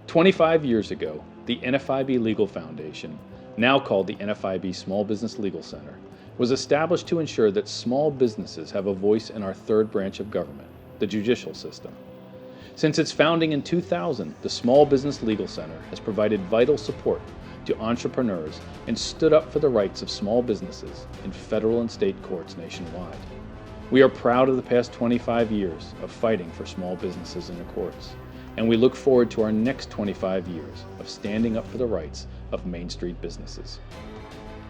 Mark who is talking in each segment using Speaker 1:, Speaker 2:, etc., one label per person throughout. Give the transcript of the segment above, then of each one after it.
Speaker 1: 25 years ago, the NFIB Legal Foundation, now called the NFIB Small Business Legal Center, was established to ensure that small businesses have a voice in our third branch of government, the judicial system. Since its founding in 2000, the Small Business Legal Center has provided vital support to entrepreneurs and stood up for the rights of small businesses in federal and state courts nationwide. We are proud of the past 25 years of fighting for small businesses in the courts, and we look forward to our next 25 years of standing up for the rights of Main Street businesses.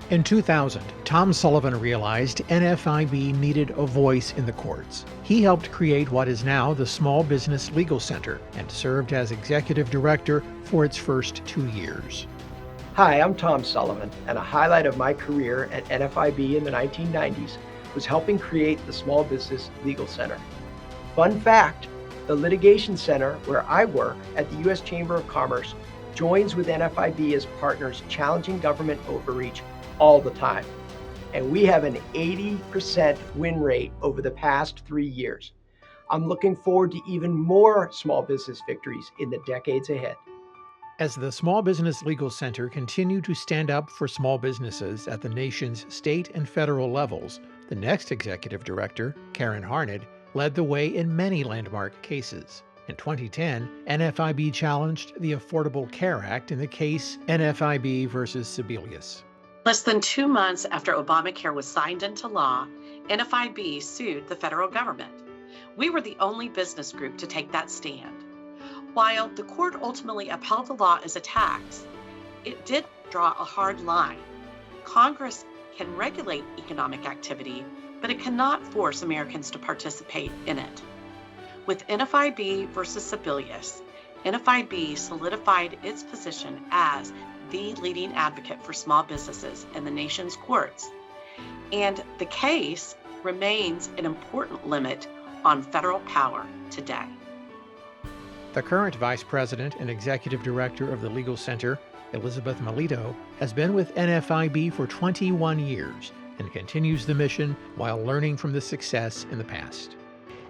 Speaker 2: In 2000, Tom Sullivan realized NFIB needed a voice in the courts. He helped create what is now the Small Business Legal Center and served as executive director for its first 2 years.
Speaker 3: Hi, I'm Tom Sullivan, and a highlight of my career at NFIB in the 1990s was helping create the Small Business Legal Center. Fun fact, the Litigation Center, where I work at the U.S. Chamber of Commerce, joins with NFIB as partners challenging government overreach all the time. And we have an 80% win rate over the past 3 years. I'm looking forward to even more small business victories in the decades ahead.
Speaker 2: As the Small Business Legal Center continued to stand up for small businesses at the nation's state and federal levels, the next executive director, Karen Harned, led the way in many landmark cases. In 2010, NFIB challenged the Affordable Care Act in the case NFIB versus Sebelius.
Speaker 4: Less than 2 months after Obamacare was signed into law, NFIB sued the federal government. We were the only business group to take that stand. While the court ultimately upheld the law as a tax, it did draw a hard line. Congress can regulate economic activity, but it cannot force Americans to participate in it. With NFIB versus Sebelius, NFIB solidified its position as the leading advocate for small businesses in the nation's courts, and the case remains an important limit on federal power today.
Speaker 2: The current vice president and executive director of the Legal Center, Elizabeth Melito, has been with NFIB for 21 years and continues the mission while learning from the success in the past.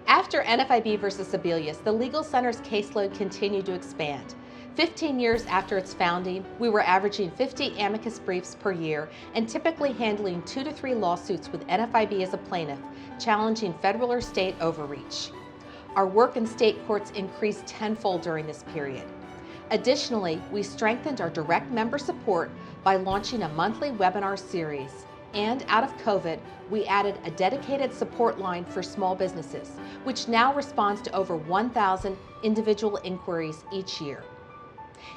Speaker 5: After NFIB versus Sebelius, the Legal Center's caseload continued to expand. 15 years after its founding, we were averaging 50 amicus briefs per year and typically handling 2 to 3 lawsuits with NFIB as a plaintiff, challenging federal or state overreach. Our work in state courts increased tenfold during this period. Additionally, we strengthened our direct member support by launching a monthly webinar series. And out of COVID, we added a dedicated support line for small businesses, which now responds to over 1,000 individual inquiries each year.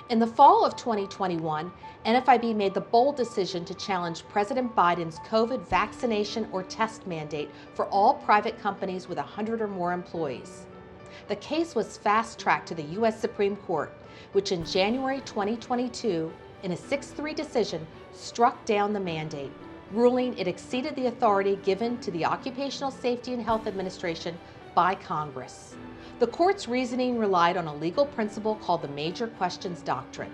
Speaker 5: In the fall of 2021, NFIB made the bold decision to challenge President Biden's COVID vaccination or test mandate for all private companies with 100 or more employees. The case was fast-tracked to the U.S. Supreme Court, which in January 2022, in a 6-3 decision, struck down the mandate, ruling it exceeded the authority given to the Occupational Safety and Health Administration by Congress. The court's reasoning relied on a legal principle called the Major Questions Doctrine.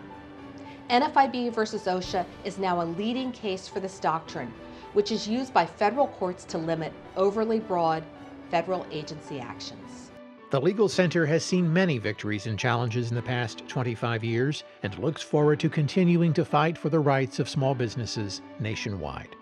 Speaker 5: NFIB versus OSHA is now a leading case for this doctrine, which is used by federal courts to limit overly broad federal agency actions.
Speaker 2: The Legal Center has seen many victories and challenges in the past 25 years and looks forward to continuing to fight for the rights of small businesses nationwide.